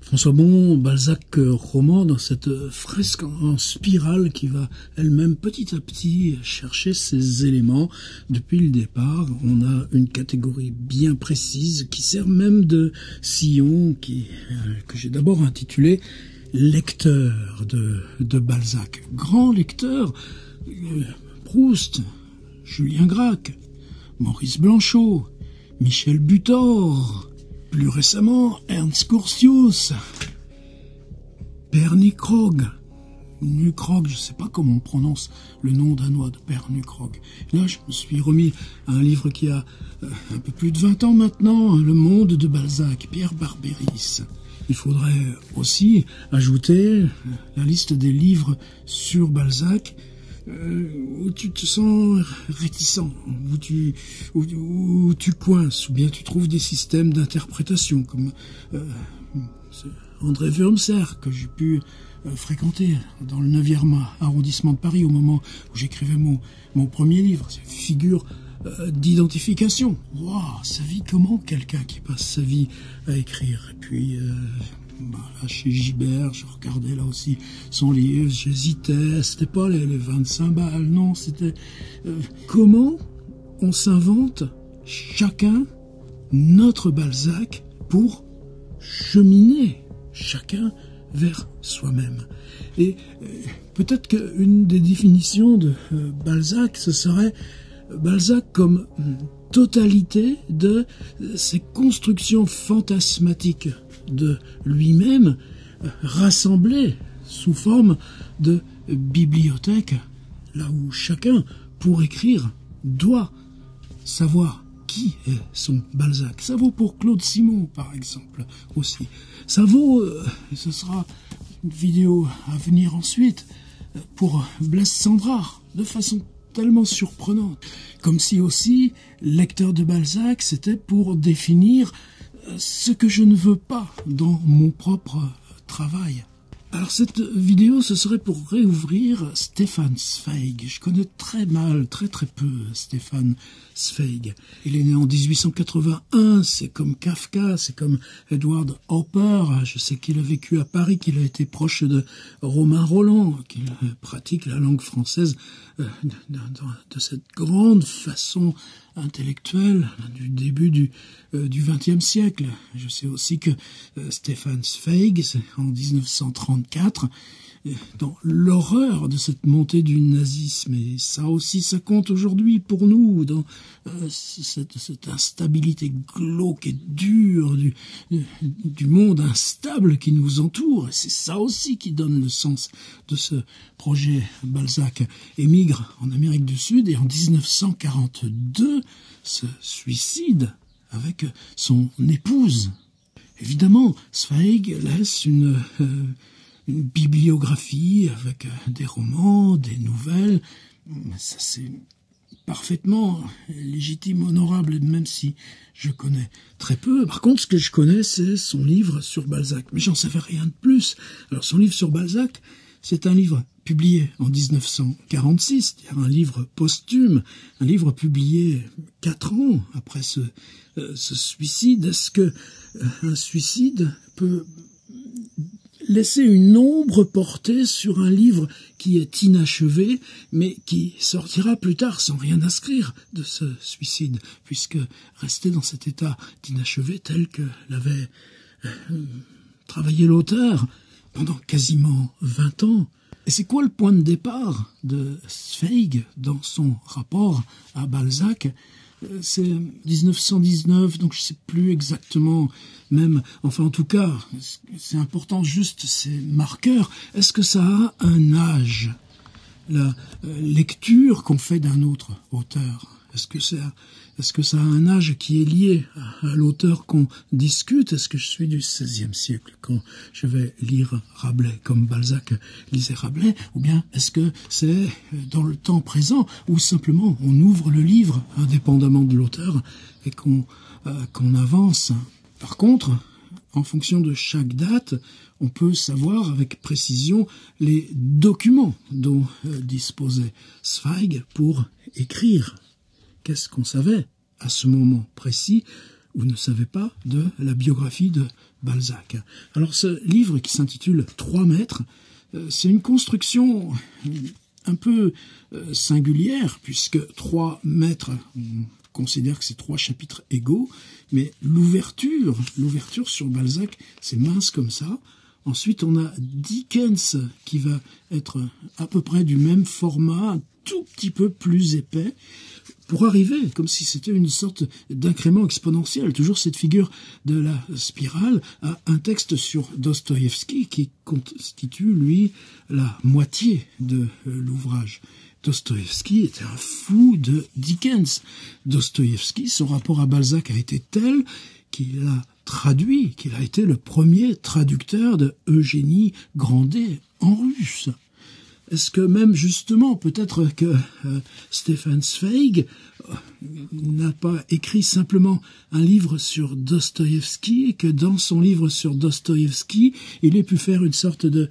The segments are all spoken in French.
François Bon, Balzac roman dans cette fresque en spirale qui va elle-même petit à petit chercher ses éléments. Depuis le départ, on a une catégorie bien précise qui sert même de sillon que j'ai d'abord intitulé lecteur de Balzac. Grand lecteur, Proust, Julien Gracq, Maurice Blanchot, Michel Butor, plus récemment, Ernst Curtius, Père Nukrog, je ne sais pas comment on prononce le nom danois de Père Nukrog. Là, je me suis remis à un livre qui a un peu plus de 20 ans maintenant, Le Monde de Balzac, Pierre Barbéris. Il faudrait aussi ajouter la liste des livres sur Balzac où tu te sens réticent, où tu coinces, ou bien tu trouves des systèmes d'interprétation, comme André Wurmser, que j'ai pu fréquenter dans le 9e arrondissement de Paris au moment où j'écrivais mon premier livre. C'est une figure d'identification. Waouh, sa vie, comment quelqu'un qui passe sa vie à écrire. Et puis... là, chez Gibert, je regardais là aussi son livre, j'hésitais, c'était pas les 25 balles, non, c'était comment on s'invente chacun notre Balzac pour cheminer chacun vers soi-même. Et peut-être qu'une des définitions de Balzac, ce serait Balzac comme totalité de ces constructions fantasmatiques de lui-même, rassemblées sous forme de bibliothèque, là où chacun, pour écrire, doit savoir qui est son Balzac. Ça vaut pour Claude Simon, par exemple, aussi. Ça vaut, ce sera une vidéo à venir ensuite, pour Blaise Cendrars, de façon tellement surprenante. Comme si aussi, lecteur de Balzac, c'était pour définir ce que je ne veux pas dans mon propre travail. Alors cette vidéo, ce serait pour réouvrir Stefan Zweig. Je connais très peu Stefan Zweig. Il est né en 1881, c'est comme Kafka, c'est comme Edward Hopper. Je sais qu'il a vécu à Paris, qu'il a été proche de Romain Rolland, qu'il pratique la langue française de cette grande façon intellectuelle du début du XXe siècle. Je sais aussi que Stefan Zweig, c'est en 1934, dans l'horreur de cette montée du nazisme, et ça aussi, ça compte aujourd'hui pour nous, dans cette instabilité glauque et dure du monde instable qui nous entoure. Et c'est ça aussi qui donne le sens de ce projet. Balzac émigre en Amérique du Sud et en 1942 se suicide avec son épouse. Évidemment, Zweig laisse une bibliographie avec des romans, des nouvelles. Ça, c'est parfaitement légitime, honorable, même si je connais très peu. Par contre, ce que je connais, c'est son livre sur Balzac. Mais j'en savais rien de plus. Alors, son livre sur Balzac, c'est un livre publié en 1946, c'est-à-dire un livre posthume, un livre publié 4 ans après ce suicide. Est-ce que un suicide peut laisser une ombre portée sur un livre qui est inachevé, mais qui sortira plus tard sans rien inscrire de ce suicide, puisque resté dans cet état d'inachevé tel que l'avait travaillé l'auteur pendant quasiment 20 ans. Et c'est quoi le point de départ de Zweig dans son rapport à Balzac? C'est 1919, donc je ne sais plus exactement, même, enfin en tout cas, c'est important juste ces marqueurs. Est-ce que ça a un âge, la lecture qu'on fait d'un autre auteur? Est-ce que ça a un âge qui est lié à l'auteur qu'on discute? Est-ce que je suis du XVIe siècle quand je vais lire Rabelais comme Balzac lisait Rabelais? Ou bien est-ce que c'est dans le temps présent où simplement on ouvre le livre indépendamment de l'auteur et qu'on avance? Par contre, en fonction de chaque date, on peut savoir avec précision les documents dont disposait Zweig pour écrire. Qu'est-ce qu'on savait à ce moment précis ou ne savait pas de la biographie de Balzac. Alors ce livre qui s'intitule 3 mètres, c'est une construction un peu singulière, puisque 3 mètres, on considère que c'est 3 chapitres égaux, mais l'ouverture sur Balzac, c'est mince comme ça. Ensuite, on a Dickens qui va être à peu près du même format, un tout petit peu plus épais, pour arriver, comme si c'était une sorte d'incrément exponentiel, toujours cette figure de la spirale, à un texte sur Dostoïevski qui constitue, lui, la moitié de l'ouvrage. Dostoïevski était un fou de Dickens. Dostoïevski, son rapport à Balzac a été tel qu'il a traduit, qu'il a été le premier traducteur de Eugénie Grandet en russe. Est-ce que même justement, peut-être que Stefan Zweig n'a pas écrit simplement un livre sur Dostoïevski, et que dans son livre sur Dostoïevski, il ait pu faire une sorte de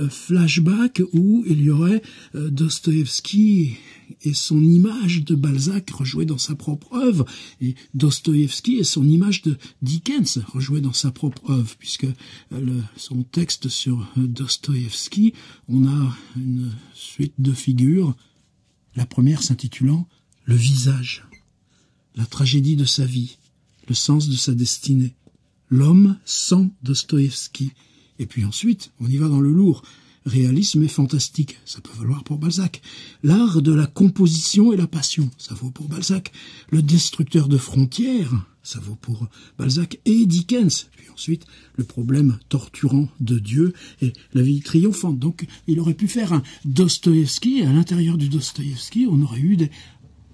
flashback où il y aurait Dostoïevski et son image de Balzac rejouée dans sa propre œuvre, et Dostoïevski et son image de Dickens rejouée dans sa propre œuvre, puisque son texte sur Dostoïevski, on a une suite de figures, la première s'intitulant « Le visage », la tragédie de sa vie, le sens de sa destinée, l'homme sans Dostoïevski. Et puis ensuite, on y va dans le lourd, réalisme et fantastique, ça peut valoir pour Balzac. L'art de la composition et la passion, ça vaut pour Balzac. Le destructeur de frontières, ça vaut pour Balzac et Dickens. Puis ensuite, le problème torturant de Dieu et la vie triomphante. Donc, il aurait pu faire un Dostoïevski, et à l'intérieur du Dostoïevski, on aurait eu des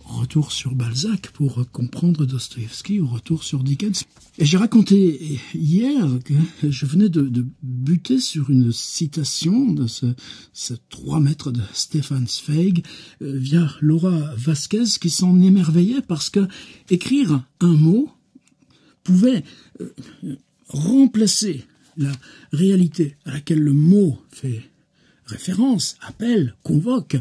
retours sur Balzac pour comprendre Dostoïevski, ou retour sur Dickens. Et j'ai raconté hier que je venais de buter sur une citation de ce 3 mètres de Stefan Zweig via Laura Vasquez, qui s'en émerveillait parce que écrire un mot pouvait remplacer la réalité à laquelle le mot fait référence, appelle, convoque,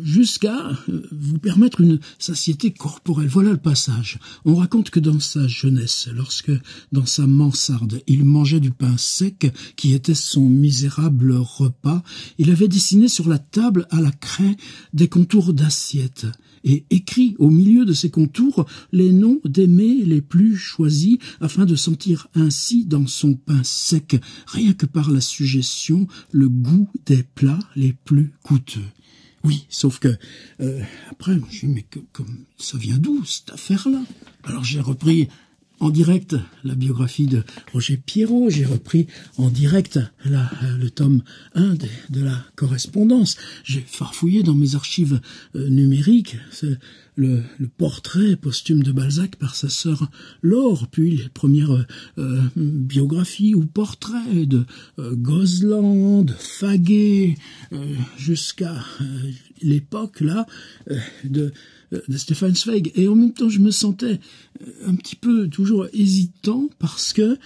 jusqu'à vous permettre une satiété corporelle. Voilà le passage. On raconte que dans sa jeunesse, lorsque dans sa mansarde, il mangeait du pain sec qui était son misérable repas, il avait dessiné sur la table à la craie des contours d'assiettes et écrit au milieu de ces contours les noms des mets les plus choisis afin de sentir ainsi dans son pain sec, rien que par la suggestion, le goût des plats les plus coûteux. Oui, sauf que après, je me dis, mais comme ça vient d'où cette affaire-là? Alors j'ai repris en direct la biographie de Roger Pierrot, j'ai repris en direct le tome 1 de la correspondance, j'ai farfouillé dans mes archives numériques le portrait posthume de Balzac par sa sœur Laure, puis les premières biographies ou portraits de Gozlan, de Faguet, jusqu'à l'époque là de Stefan Zweig. Et en même temps, je me sentais un petit peu toujours hésitant parce que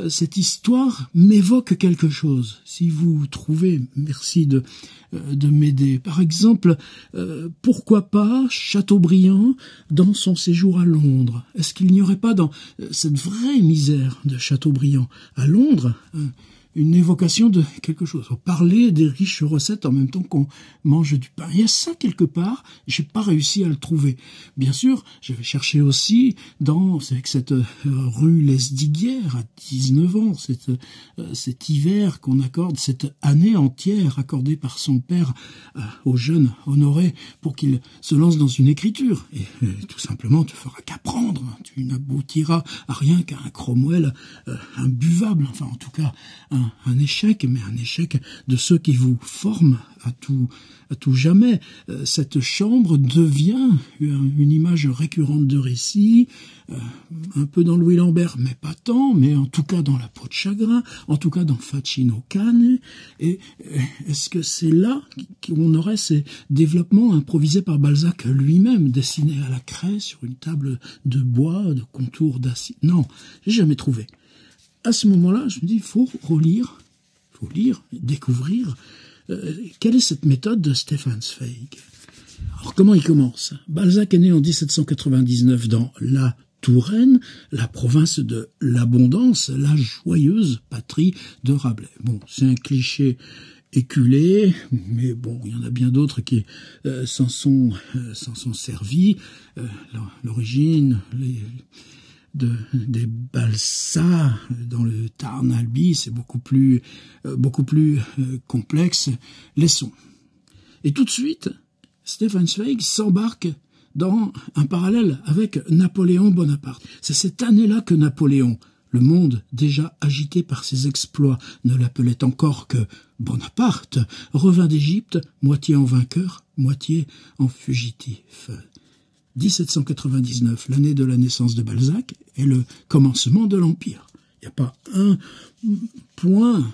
cette histoire m'évoque quelque chose. Si vous trouvez, merci de m'aider. Par exemple, pourquoi pas Chateaubriand dans son séjour à Londres? Est-ce qu'il n'y aurait pas dans cette vraie misère de Chateaubriand à Londres une évocation de quelque chose, parler des riches recettes en même temps qu'on mange du pain? Il y a ça quelque part, j'ai pas réussi à le trouver. Bien sûr, j'avais cherché aussi avec cette rue Lesdiguières à 19 ans, cet hiver qu'on accorde, cette année entière accordée par son père au jeune Honoré pour qu'il se lance dans une écriture. Et tout simplement, tu feras qu'apprendre, tu n'aboutiras à rien qu'à un Cromwell imbuvable, enfin en tout cas un échec, mais un échec de ceux qui vous forment à tout jamais. Cette chambre devient une image récurrente de récit, un peu dans Louis Lambert, mais pas tant, mais en tout cas dans La peau de chagrin, en tout cas dans Facino Cane. Et est-ce que c'est là qu'on aurait ces développements improvisés par Balzac lui-même, dessinés à la craie sur une table de bois, de contours d'acier? Non, j'ai jamais trouvé. À ce moment-là, je me dis, il faut lire, découvrir quelle est cette méthode de Stefan Zweig. Alors, comment il commence? Balzac est né en 1799 dans La Touraine, la province de l'abondance, la joyeuse patrie de Rabelais. Bon, c'est un cliché éculé, mais bon, il y en a bien d'autres qui s'en sont servis. L'origine des Balsas dans le Tarn-Albi, c'est beaucoup plus complexe. Laissons. Et tout de suite, Stefan Zweig s'embarque dans un parallèle avec Napoléon Bonaparte. C'est cette année-là que Napoléon, le monde déjà agité par ses exploits, ne l'appelait encore que Bonaparte, revint d'Égypte, moitié en vainqueur, moitié en fugitif. 1799, l'année de la naissance de Balzac, est le commencement de l'Empire. Il n'y a pas un point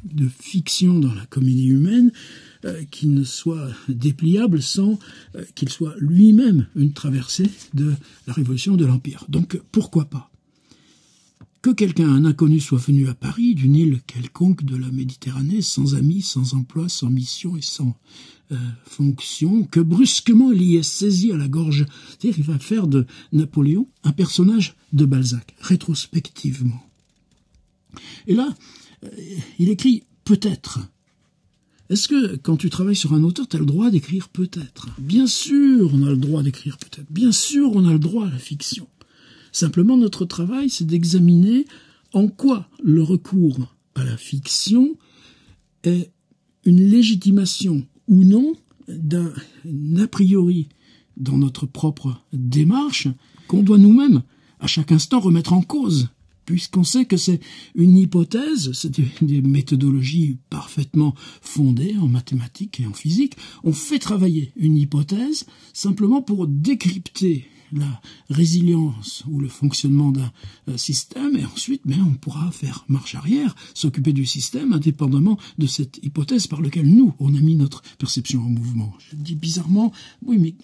de fiction dans la comédie humaine qui ne soit dépliable sans qu'il soit lui-même une traversée de la révolution de l'Empire. Donc pourquoi pas? Que quelqu'un, un inconnu, soit venu à Paris, d'une île quelconque de la Méditerranée, sans amis, sans emploi, sans mission et sans fonction, que brusquement il y est saisi à la gorge. C'est-à-dire qu'il va faire de Napoléon un personnage de Balzac, rétrospectivement. Et là, il écrit « peut-être ». Est-ce que, quand tu travailles sur un auteur, tu as le droit d'écrire « peut-être » ? Bien sûr, on a le droit d'écrire « peut-être ». Bien sûr, on a le droit à la fiction. Simplement, notre travail, c'est d'examiner en quoi le recours à la fiction est une légitimation ou non d'un a priori dans notre propre démarche qu'on doit nous-mêmes, à chaque instant, remettre en cause. Puisqu'on sait que c'est une hypothèse, c'est des méthodologies parfaitement fondées en mathématiques et en physique. On fait travailler une hypothèse simplement pour décrypter la résilience ou le fonctionnement d'un système, et ensuite on pourra faire marche arrière, s'occuper du système indépendamment de cette hypothèse par laquelle nous, on a mis notre perception en mouvement. Je dis bizarrement, oui, mais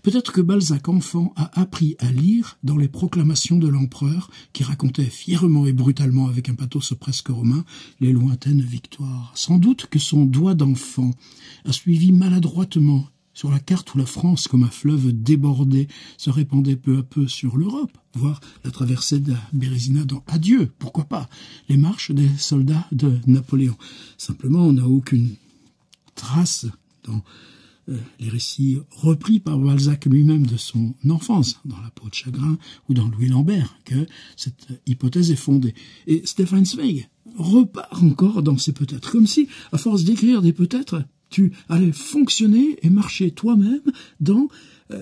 peut-être que Balzac, enfant, a appris à lire dans les proclamations de l'empereur qui racontait fièrement et brutalement avec un pathos presque romain les lointaines victoires. Sans doute que son doigt d'enfant a suivi maladroitement sur la carte où la France, comme un fleuve débordé, se répandait peu à peu sur l'Europe, voire la traversée de la Bérésina dans Adieu, pourquoi pas, les marches des soldats de Napoléon. Simplement, on n'a aucune trace dans les récits repris par Balzac lui-même de son enfance, dans La peau de chagrin ou dans Louis Lambert, que cette hypothèse est fondée. Et Stefan Zweig repart encore dans ces peut-être, comme si, à force d'écrire des peut-être, tu allais fonctionner et marcher toi-même dans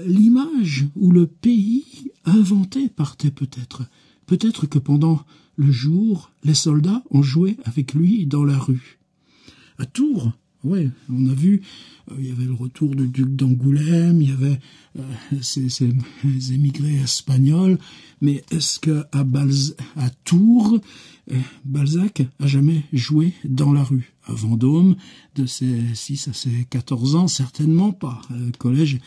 l'image ou le pays inventé par tes peut-être. Peut-être que pendant le jour, les soldats ont joué avec lui dans la rue. À Tours, ouais, on a vu, il y avait le retour du duc d'Angoulême, il y avait ces émigrés espagnols, mais est-ce que à Tours, Balzac a jamais joué dans la rue? À Vendôme, de ses 6 à ses 14 ans, certainement pas. Le collège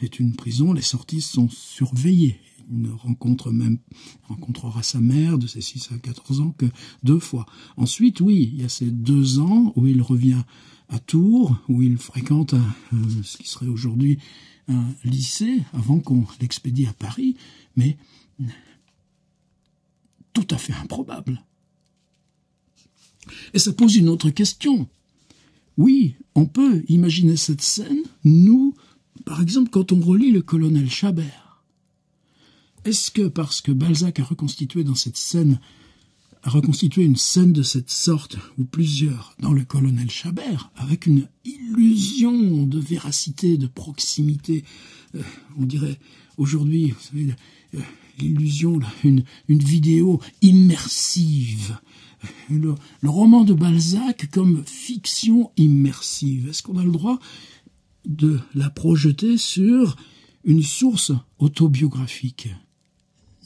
est une prison, les sorties sont surveillées. Il ne rencontrera sa mère de ses 6 à 14 ans que 2 fois. Ensuite, oui, il y a ces 2 ans où il revient à Tours, où il fréquente ce qui serait aujourd'hui un lycée, avant qu'on l'expédie à Paris, mais tout à fait improbable. Et ça pose une autre question. Oui, on peut imaginer cette scène, nous, par exemple, quand on relit le colonel Chabert. Est-ce que parce que Balzac a reconstitué une scène de cette sorte, ou plusieurs, dans le colonel Chabert, avec une illusion de véracité, de proximité, on dirait aujourd'hui, vous savez, l'illusion, une vidéo immersive, le roman de Balzac comme fiction immersive. Est-ce qu'on a le droit de la projeter sur une source autobiographique?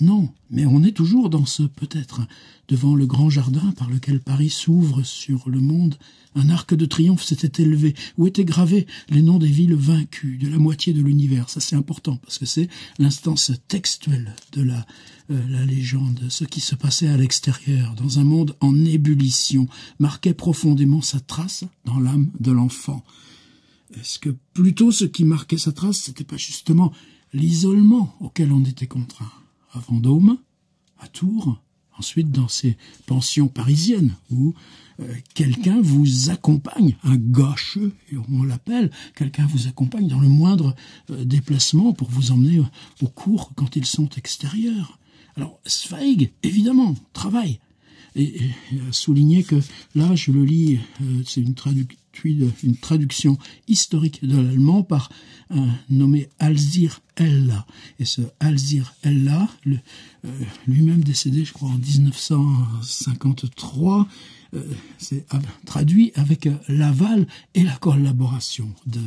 Non, mais on est toujours dans ce peut-être, devant le grand jardin par lequel Paris s'ouvre sur le monde. Un arc de triomphe s'était élevé, où étaient gravés les noms des villes vaincues, de la moitié de l'univers. Ça, c'est important, parce que c'est l'instance textuelle de la légende. Ce qui se passait à l'extérieur, dans un monde en ébullition, marquait profondément sa trace dans l'âme de l'enfant. Est-ce que plutôt ce qui marquait sa trace, c'était pas justement l'isolement auquel on était contraint? à Vendôme, à Tours, ensuite dans ces pensions parisiennes où quelqu'un vous accompagne, un gâcheux, on l'appelle, quelqu'un vous accompagne dans le moindre déplacement pour vous emmener au cours quand ils sont extérieurs. Alors Zweig, évidemment, travaille. Et souligner que là, je le lis, c'est une traduction historique de l'allemand par un nommé Alzir Ella. Et ce Alzir Ella, lui-même décédé, je crois, en 1953, c'est traduit avec l'aval et la collaboration de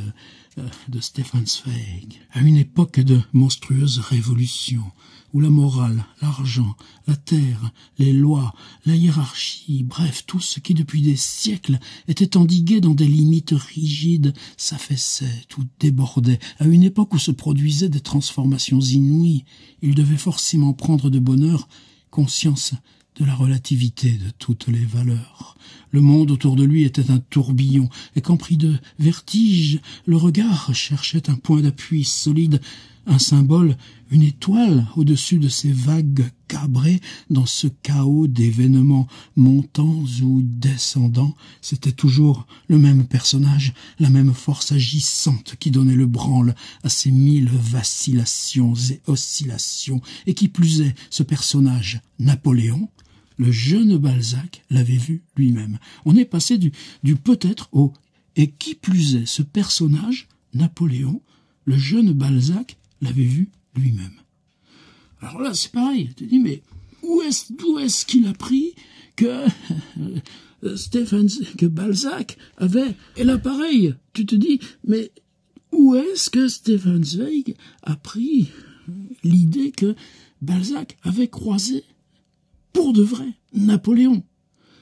Stefan Zweig. À une époque de monstrueuses révolutions, où la morale, l'argent, la terre, les lois, la hiérarchie, bref, tout ce qui depuis des siècles était endigué dans des limites rigides, s'affaissait, tout débordait. À une époque où se produisaient des transformations inouïes, il devait forcément prendre de bonne heure conscience de la relativité de toutes les valeurs. Le monde autour de lui était un tourbillon, et qu'empris de vertige, le regard cherchait un point d'appui solide, un symbole, une étoile au-dessus de ces vagues cabrées dans ce chaos d'événements montants ou descendants. C'était toujours le même personnage, la même force agissante qui donnait le branle à ces mille vacillations et oscillations. Et qui plus est, ce personnage, Napoléon, le jeune Balzac l'avait vu lui-même. On est passé du peut-être au « et qui plus est, ce personnage, Napoléon, le jeune Balzac l'avait vu lui-même ». Alors là, c'est pareil. Tu te dis, mais d'où est-ce qu'il a pris que que Balzac avait... Et là, pareil, tu te dis, mais où est-ce que Stefan Zweig a pris l'idée que Balzac avait croisé pour de vrai Napoléon?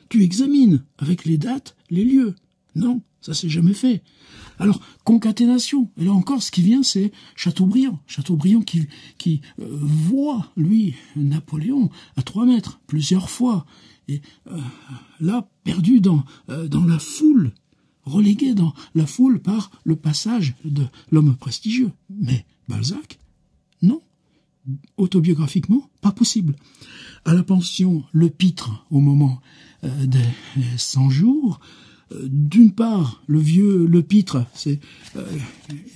Tu examines avec les dates, les lieux. Non, ça s'est jamais fait. Alors, concaténation. Et là encore, ce qui vient, c'est Chateaubriand. Chateaubriand qui voit, lui, Napoléon, à 3 mètres, plusieurs fois. Et là, perdu dans la foule, relégué dans la foule par le passage de l'homme prestigieux. Mais Balzac, non. Autobiographiquement, pas possible. À la pension Le Pitre, au moment des 100 jours, d'une part, le vieux Le Pitre, c'est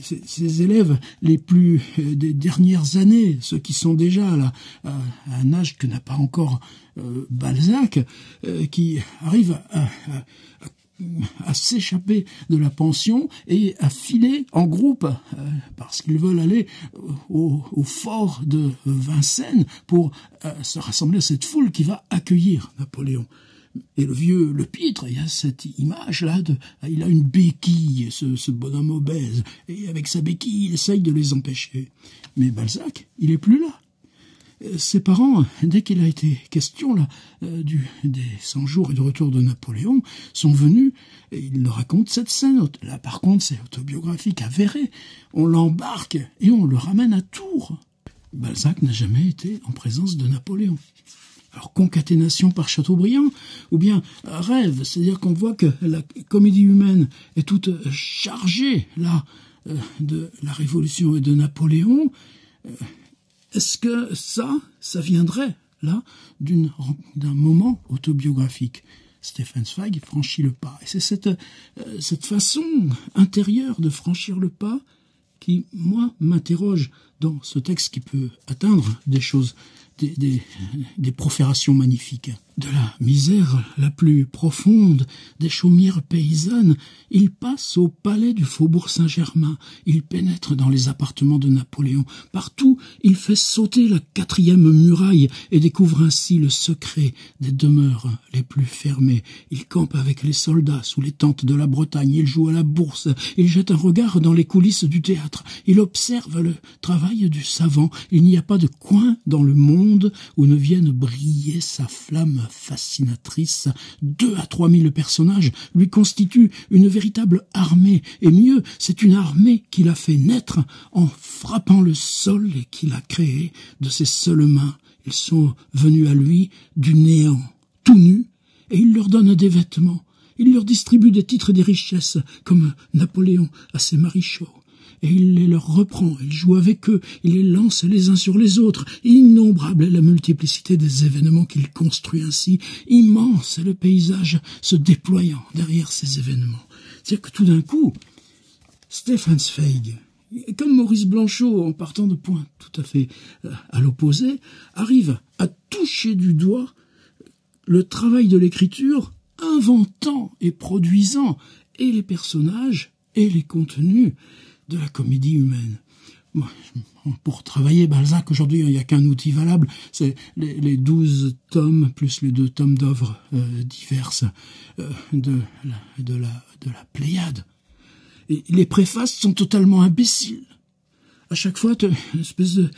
ses élèves les plus des dernières années, ceux qui sont déjà là, à un âge que n'a pas encore Balzac, qui arrivent à s'échapper de la pension et à filer en groupe parce qu'ils veulent aller au fort de Vincennes pour se rassembler à cette foule qui va accueillir Napoléon. Et le vieux Le Pitre, il y a cette image-là, il a une béquille, ce bonhomme obèse, et avec sa béquille, il essaye de les empêcher. Mais Balzac, il est plus là. Ses parents, dès qu'il a été question là des 100 jours et du retour de Napoléon, sont venus et ils leur racontent cette scène. Là, par contre, c'est autobiographique, avéré. On l'embarque et on le ramène à Tours. Balzac n'a jamais été en présence de Napoléon. Alors, concaténation par Chateaubriand, ou bien rêve, c'est-à-dire qu'on voit que la comédie humaine est toute chargée, là, de la Révolution et de Napoléon. Est-ce que ça viendrait, là, d'un moment autobiographique? Stefan Zweig franchit le pas. Et c'est cette façon intérieure de franchir le pas qui, moi, m'interroge dans ce texte qui peut atteindre des choses, des proférations magnifiques. De la misère la plus profonde, des chaumières paysannes, il passe au palais du Faubourg Saint-Germain, il pénètre dans les appartements de Napoléon. Partout, il fait sauter la 4e muraille et découvre ainsi le secret des demeures les plus fermées. Il campe avec les soldats sous les tentes de la Bretagne, il joue à la bourse, il jette un regard dans les coulisses du théâtre, il observe le travail du savant. Il n'y a pas de coin dans le monde où ne vienne briller sa flamme fascinatrice. 2 à 3 000 personnages lui constituent une véritable armée, et mieux, c'est une armée qu'il a fait naître en frappant le sol et qu'il a créé de ses seules mains. Ils sont venus à lui du néant, tout nus, et il leur donne des vêtements. Il leur distribue des titres et des richesses, comme Napoléon à ses maréchaux. et il les leur reprend, il joue avec eux, il les lance les uns sur les autres. Innombrable est la multiplicité des événements qu'il construit ainsi, immense est le paysage se déployant derrière ces événements. C'est-à-dire que tout d'un coup, Stefan Zweig, comme Maurice Blanchot, en partant de points tout à fait à l'opposé, arrive à toucher du doigt le travail de l'écriture, inventant et produisant et les personnages et les contenus de la comédie humaine. Moi, pour travailler Balzac, aujourd'hui, il n'y a qu'un outil valable, c'est les 12 tomes, plus les 2 tomes d'œuvres diverses de la Pléiade. Et les préfaces sont totalement imbéciles. À chaque fois, une espèce de...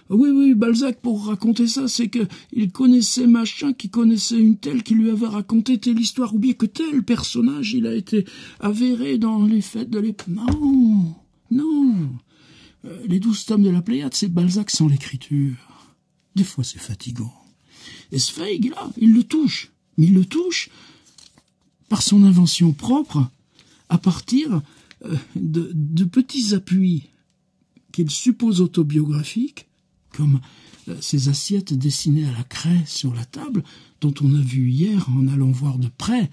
oui, Balzac, pour raconter ça, c'est que il connaissait machin, qui connaissait une telle, qui lui avait raconté telle histoire, ou bien que tel personnage, il a été avéré dans les fêtes de l'époque. Non. Les 12 tomes de la Pléiade, c'est Balzac sans l'écriture. Des fois, c'est fatigant. Et Zweig, là, il le touche. Mais il le touche par son invention propre, à partir de petits appuis qu'il suppose autobiographiques, comme ces assiettes dessinées à la craie sur la table, dont on a vu hier, en allant voir de près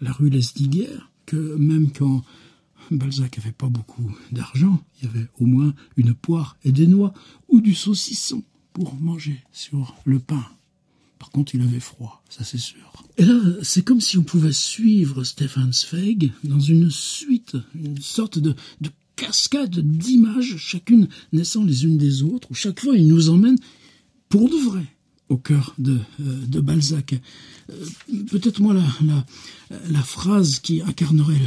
la rue Lesdiguières, que même quand Balzac n'avait pas beaucoup d'argent, il y avait au moins une poire et des noix, ou du saucisson pour manger sur le pain. Par contre, il avait froid, ça c'est sûr. Et là, c'est comme si on pouvait suivre Stefan Zweig dans une suite, une sorte de cascade d'images, chacune naissant les unes des autres, où chaque fois il nous emmène pour de vrai au cœur de Balzac. Peut-être moi la phrase qui incarnerait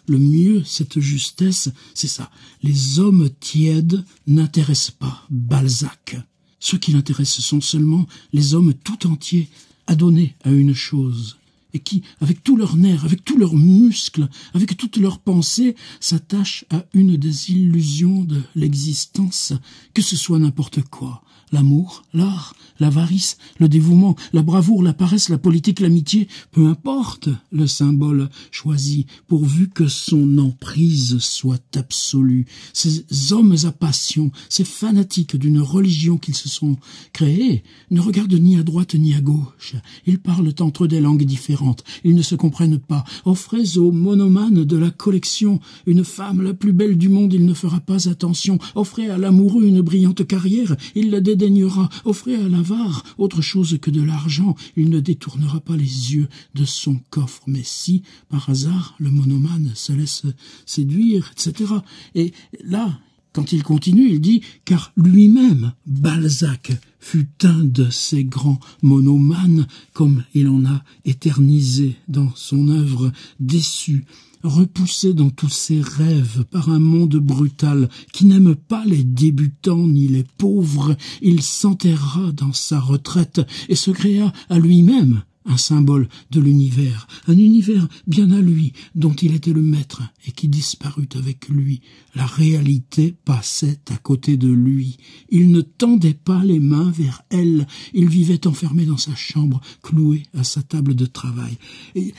le mieux cette justesse, c'est ça. Les hommes tièdes n'intéressent pas Balzac. Ceux qui l'intéressent sont seulement les hommes tout entiers adonnés à une chose, et qui, avec tous leurs nerfs, avec tous leurs muscles, avec toutes leurs pensées, s'attachent à une des illusions de l'existence, que ce soit n'importe quoi. L'amour, l'art, l'avarice, le dévouement, la bravoure, la paresse, la politique, l'amitié, peu importe le symbole choisi, pourvu que son emprise soit absolue. Ces hommes à passion, ces fanatiques d'une religion qu'ils se sont créés, ne regardent ni à droite ni à gauche. Ils parlent entre eux des langues différentes. Ils ne se comprennent pas. Offrez au monomane de la collection une femme la plus belle du monde, il ne fera pas attention. Offrez à l'amoureux une brillante carrière, il la dédaignera. Offrez à l'avare autre chose que de l'argent, il ne détournera pas les yeux de son coffre. Mais si, par hasard, le monomane se laisse séduire, etc. Et là, quand il continue, il dit « Car lui-même, Balzac, fut un de ces grands monomanes, comme il en a éternisé dans son œuvre, déçu, repoussé dans tous ses rêves par un monde brutal qui n'aime pas les débutants ni les pauvres, il s'enterra dans sa retraite et se créa à lui-même un symbole de l'univers, un univers bien à lui, dont il était le maître et qui disparut avec lui. La réalité passait à côté de lui. Il ne tendait pas les mains vers elle. Il vivait enfermé dans sa chambre, cloué à sa table de travail. Et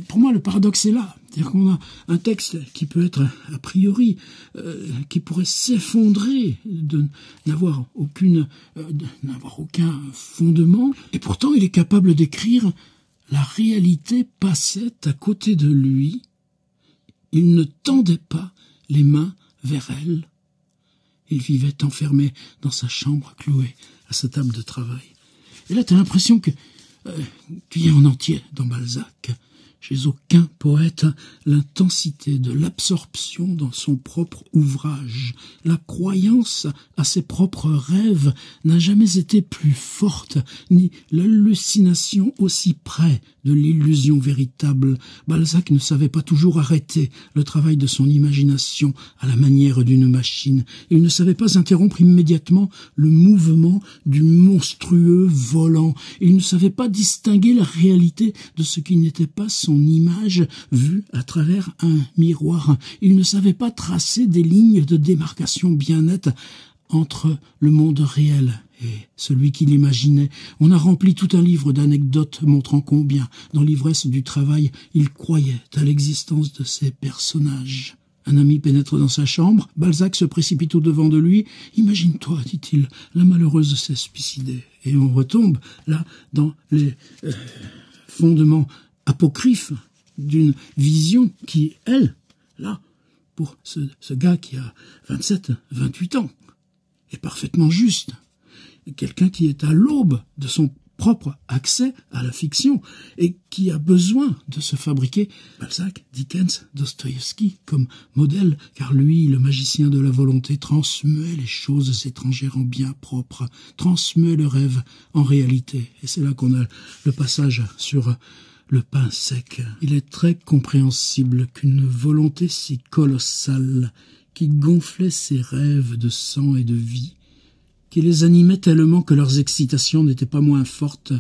pour moi, le paradoxe est là. C'est-à-dire qu'on a un texte qui peut être a priori, qui pourrait s'effondrer, de n'avoir aucun fondement, et pourtant il est capable d'écrire « La réalité passait à côté de lui, il ne tendait pas les mains vers elle, il vivait enfermé dans sa chambre, cloué à sa table de travail. » Et là, tu as l'impression que tu y es en entier dans Balzac. Chez aucun poète, l'intensité de l'absorption dans son propre ouvrage, la croyance à ses propres rêves n'a jamais été plus forte, ni l'hallucination aussi près de l'illusion véritable. Balzac ne savait pas toujours arrêter le travail de son imagination à la manière d'une machine. Il ne savait pas interrompre immédiatement le mouvement du monstrueux volant. Il ne savait pas distinguer la réalité de ce qui n'était pas son image vue à travers un miroir. Il ne savait pas tracer des lignes de démarcation bien nettes entre le monde réel et celui qu'il imaginait. On a rempli tout un livre d'anecdotes montrant combien, dans l'ivresse du travail, il croyait à l'existence de ces personnages. Un ami pénètre dans sa chambre, Balzac se précipite au-devant de lui. « Imagine-toi, dit-il, la malheureuse s'est suicidée. » Et on retombe là dans les fondements apocryphes d'une vision qui, elle, là, pour ce gars qui a 27, 28 ans, est parfaitement juste. Quelqu'un qui est à l'aube de son propre accès à la fiction et qui a besoin de se fabriquer Balzac, Dickens, Dostoïevski comme modèle, car lui, le magicien de la volonté, transmuait les choses étrangères en bien propres, transmuait le rêve en réalité. Et c'est là qu'on a le passage sur le pain sec. Il est très compréhensible qu'une volonté si colossale, qui gonflait ses rêves de sang et de vie, qui les animait tellement que leurs excitations n'étaient pas moins fortes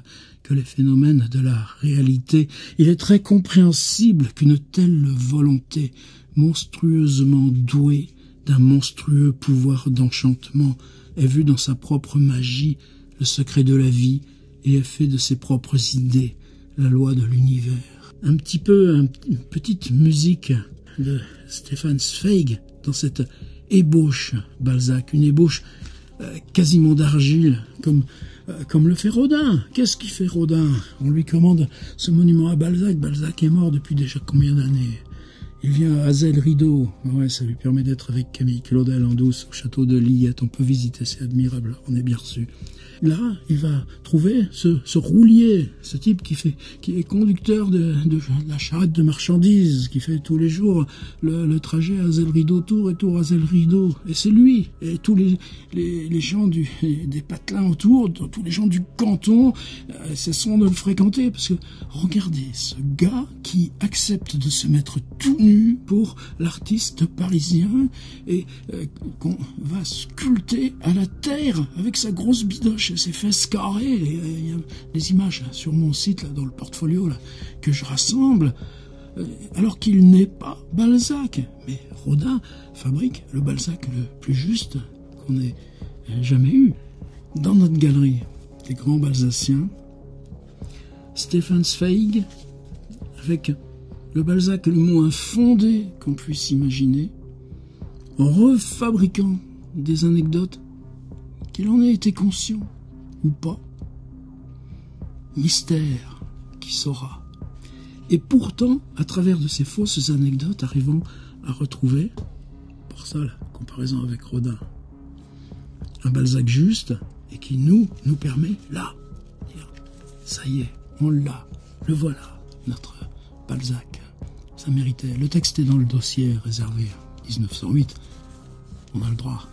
que les phénomènes de la réalité. Il est très compréhensible qu'une telle volonté, monstrueusement douée d'un monstrueux pouvoir d'enchantement, ait vu dans sa propre magie le secret de la vie et ait fait de ses propres idées la loi de l'univers. Un petit peu, une petite musique de Stefan Zweig dans cette ébauche Balzac, une ébauche quasiment d'argile, comme le fait Rodin. Qu'est-ce qu'il fait Rodin? On lui commande ce monument à Balzac. Balzac est mort depuis déjà combien d'années? Il vient à Azel-Rideau. Ouais, ça lui permet d'être avec Camille Claudel en douce au château de Lillette. On peut visiter, c'est admirable. On est bien reçu. Là, il va trouver ce roulier, ce type qui est conducteur de la charrette de marchandises, qui fait tous les jours le trajet à Azel-Rideau, tour et tour à Azel-Rideau. Et c'est lui. Et tous les gens des patelins autour, tous les gens du canton, cesseront de le fréquenter. Parce que, regardez, ce gars qui accepte de se mettre tout nu pour l'artiste parisien et qu'on va sculpter à la terre avec sa grosse bidoche et ses fesses carrées. Il y a des images sur mon site, là, dans le portfolio, là, que je rassemble, alors qu'il n'est pas Balzac. Mais Rodin fabrique le Balzac le plus juste qu'on ait jamais eu. Dans notre galerie des grands Balzaciens, Stefan Zweig, avec le Balzac le moins fondé qu'on puisse imaginer, en refabriquant des anecdotes qu'il en ait été conscient ou pas. Mystère qui saura. Et pourtant, à travers de ces fausses anecdotes, arrivons à retrouver, pour ça la comparaison avec Rodin, un Balzac juste et qui nous permet, là, dire, ça y est, on l'a, le voilà, notre Balzac. Ça méritait. Le texte est dans le dossier réservé 1908. On a le droit.